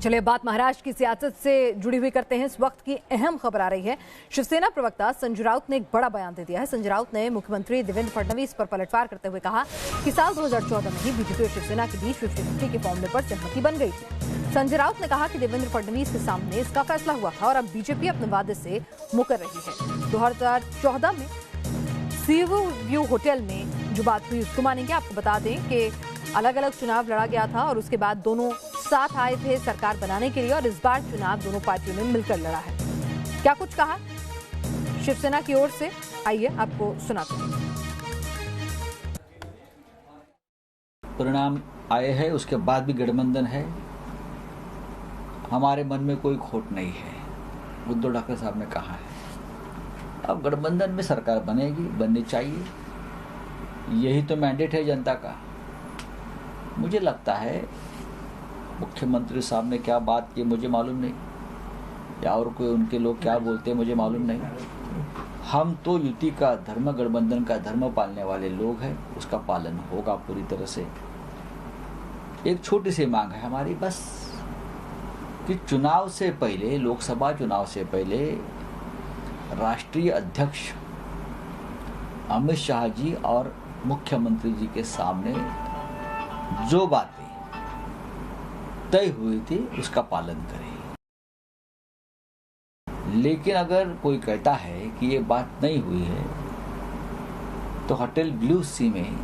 चलिए बात महाराष्ट्र की सियासत से जुड़ी हुई करते हैं। इस वक्त की अहम खबर आ रही है। शिवसेना प्रवक्ता संजय राउत ने एक बड़ा बयान दे दिया है। संजय राउत ने मुख्यमंत्री देवेंद्र फडणवीस पर पलटवार करते हुए कहा कि साल 2014 में ही बीजेपी और शिवसेना के बीच 50-50 के फॉर्मूले पर सहमति बन गई थी। संजय राउत ने कहा कि देवेंद्र फडणवीस के सामने इसका फैसला हुआ था और अब बीजेपी अपने वादे से मुकर रही है। 2014 में सी व्यू होटल में जो बात हुई उसको मानेंगे। आपको बता दें कि अलग अलग चुनाव लड़ा गया था और उसके बाद दोनों साथ आए थे सरकार बनाने के लिए और इस बार चुनाव दोनों पार्टियों ने मिलकर लड़ा है। क्या कुछ कहा शिवसेना की ओर से, आइए आपको सुनाते हैं। परिणाम आए हैं, उसके बाद भी गठबंधन है। हमारे मन में कोई खोट नहीं है, उद्धव ठाकरे साहब ने कहा है। अब गठबंधन में सरकार बनेगी, बननी चाहिए, यही तो मैंडेट है जनता का। मुझे लगता है मुख्यमंत्री साहब ने क्या बात की मुझे मालूम नहीं, या और कोई उनके लोग क्या बोलते हैं मुझे मालूम नहीं। हम तो युति का धर्म, गठबंधन का धर्म पालने वाले लोग हैं, उसका पालन होगा पूरी तरह से। एक छोटी सी मांग है हमारी बस कि चुनाव से पहले, लोकसभा चुनाव से पहले राष्ट्रीय अध्यक्ष अमित शाह जी और मुख्यमंत्री जी के सामने जो बातें तय हुई थी उसका पालन करें। लेकिन अगर कोई कहता है कि ये बात नहीं हुई है तो होटल ब्लू सी में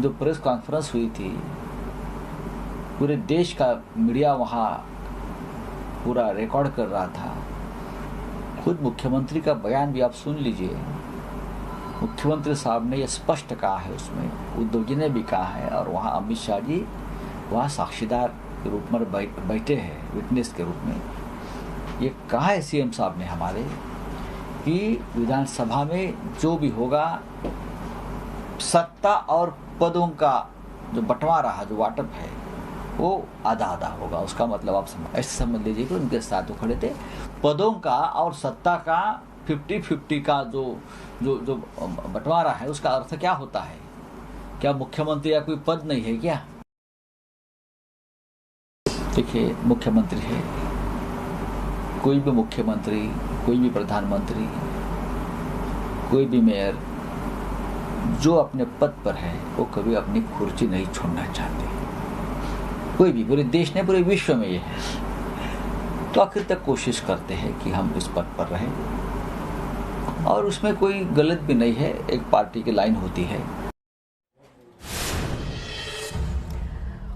जो प्रेस कॉन्फ्रेंस हुई थी, पूरे देश का मीडिया वहां पूरा रिकॉर्ड कर रहा था। खुद मुख्यमंत्री का बयान भी आप सुन लीजिए। मुख्यमंत्री साहब ने यह स्पष्ट कहा है, उसमें उद्धव जी ने भी कहा है और वहाँ अमित शाह जी वहाँ साक्षीदार के रूप में बैठे हैं, विटनेस के रूप में। ये कहा है सीएम साहब ने हमारे कि विधानसभा में जो भी होगा, सत्ता और पदों का जो बंटवारा है, जो वाटप है, वो आधा आधा होगा। उसका मतलब आप ऐसे समझ लीजिए कि उनके साथ वो खड़े थे। पदों का और सत्ता का 50-50 का जो बंटवारा है, उसका अर्थ क्या होता है? क्या मुख्यमंत्री या कोई पद नहीं है क्या? देखिए, मुख्यमंत्री है, कोई भी मुख्यमंत्री, कोई भी प्रधानमंत्री, कोई भी मेयर जो अपने पद पर है वो कभी अपनी कुर्सी नहीं छोड़ना चाहते। कोई भी, पूरे देश ने, पूरे विश्व में ये है। तो आखिर तक कोशिश करते हैं कि हम इस पद पर रहें और उसमें कोई गलत भी नहीं है। एक पार्टी की लाइन होती है।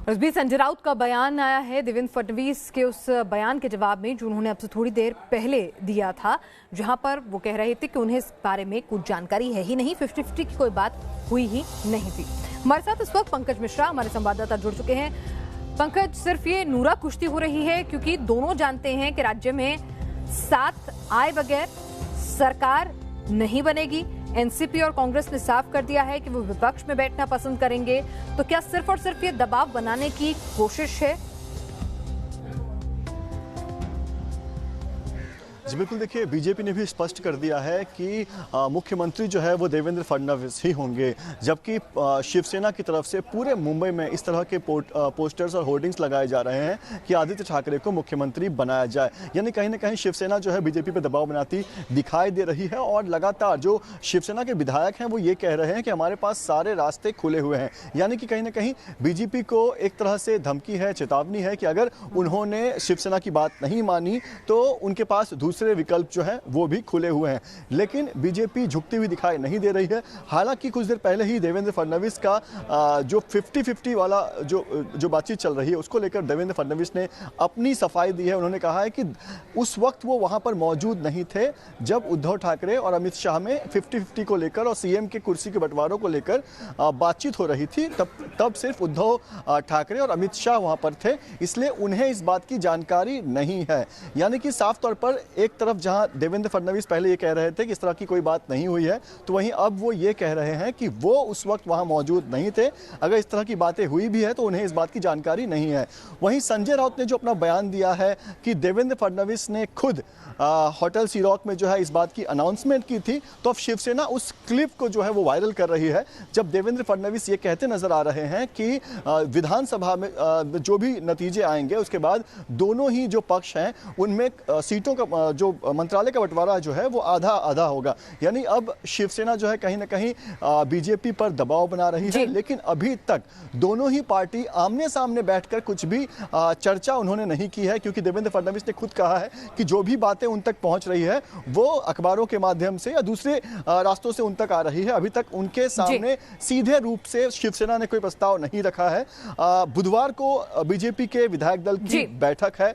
इस बीच संजय राउत का बयान आया है देवेंद्र फडणवीस के उस बयान के जवाब में जो उन्होंने अब से थोड़ी देर पहले दिया था, जहां पर वो कह रहे थे कि उन्हें इस बारे में कुछ जानकारी है ही नहीं, 50-50 की कोई बात हुई ही नहीं थी। हमारे साथ इस वक्त पंकज मिश्रा, हमारे संवाददाता, जुड़ चुके हैं। पंकज, सिर्फ ये नूरा कुश्ती हो रही है क्योंकि दोनों जानते हैं कि राज्य में साथ आए बगैर सरकार नहीं बनेगी। एनसीपी और कांग्रेस ने साफ कर दिया है कि वो विपक्ष में बैठना पसंद करेंगे। तो क्या सिर्फ और सिर्फ ये दबाव बनाने की कोशिश है? जी बिल्कुल, देखिए बीजेपी ने भी स्पष्ट कर दिया है कि मुख्यमंत्री जो है वो देवेंद्र फडणवीस ही होंगे, जबकि शिवसेना की तरफ से पूरे मुंबई में इस तरह के पोस्टर्स और होर्डिंग्स लगाए जा रहे हैं कि आदित्य ठाकरे को मुख्यमंत्री बनाया जाए। यानी कहीं ना कहीं शिवसेना जो है बीजेपी पर दबाव बनाती दिखाई दे रही है और लगातार जो शिवसेना के विधायक हैं वो ये कह रहे हैं कि हमारे पास सारे रास्ते खुले हुए हैं। यानी कि कहीं ना कहीं बीजेपी को एक तरह से धमकी है, चेतावनी है कि अगर उन्होंने शिवसेना की बात नहीं मानी तो उनके पास दूसरे विकल्प जो है वो भी खुले हुए हैं। लेकिन बीजेपी झुकती हुई दिखाई नहीं दे रही है। हालांकि कुछ देर पहले ही देवेंद्र फडणवीस का जो 50-50 वाला जो बातचीत चल रही है उसको लेकर देवेंद्र फडणवीस ने अपनी सफाई दी है। उन्होंने कहा है कि उस वक्त वो वहां पर मौजूद नहीं थे जब उद्धव ठाकरे और अमित शाह में 50-50 को लेकर और सीएम के कुर्सी के बंटवारों को लेकर बातचीत हो रही थी। तब सिर्फ उद्धव ठाकरे और अमित शाह वहां पर थे, इसलिए उन्हें इस बात की जानकारी नहीं है। यानी कि साफ तौर पर एक तरफ जहां देवेंद्र फडणवीस पहले ये कह रहे थे कि इस तरह की कोई बात नहीं हुई है, तो वहीं अब वो ये कह रहे हैं कि वो उस वक्त वहां मौजूद नहीं थे। अगर इस तरह की बातें हुई भी है तो उन्हें इस बात की जानकारी नहीं है। वहीं संजय राउत ने जो अपना बयान दिया है कि देवेंद्र फडणवीस ने खुद होटल सी रॉक में जो है इस बात की अनाउंसमेंट की थी, तो अब शिवसेना उस क्लिप को जो है वो वायरल कर रही है, जब देवेंद्र फडणवीस ये कहते नजर आ रहे हैं कि विधानसभा में जो भी नतीजे आएंगे उसके बाद दोनों ही जो पक्ष हैं उनमें सीटों का जो मंत्रालय का बंटवारा जो है वो आधा आधा होगा। यानी अब शिवसेना जो है कहीं ना कहीं बीजेपी पर दबाव बना रही है, लेकिन अभी तक दोनों ही पार्टी आमने सामने बैठकर कुछ भी चर्चा उन्होंने नहीं की है, क्योंकि देवेंद्र फडणवीस ने खुद कहा है कि जो भी बातें उन तक पहुंच रही है वो अखबारों के माध्यम से या दूसरे रास्तों से उन तक आ रही है। अभी तक उनके सामने सीधे रूप से शिवसेना ने कोई प्रस्ताव नहीं रखा है। बुधवार को बीजेपी के विधायक दल की बैठक है,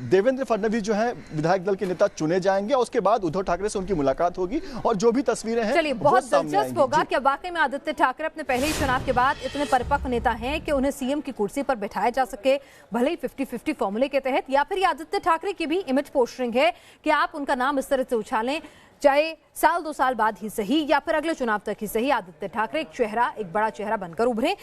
देवेंद्र फडणवीस जो है विधायक दल के नेता चुने जाएंगे और उसके बाद उद्धव ठाकरे से उनकी मुलाकात होगी और जो भी तस्वीरें हैं चलिए बहुत दिलचस्प होगा कि वाकई में आदित्य ठाकरे अपने पहले ही चुनाव के बाद इतने परिपक्व नेता हैं कि उन्हें सीएम की कुर्सी पर बैठाया जा सके, भले ही 50-50 फॉर्मूले के तहत, या फिर ये आदित्य ठाकरे की भी इमेज पोस्टरिंग है कि आप उनका नाम इस तरह से उछालें, चाहे साल 2 साल बाद ही सही या फिर अगले चुनाव तक ही सही, आदित्य ठाकरे एक बड़ा चेहरा बनकर उभरे।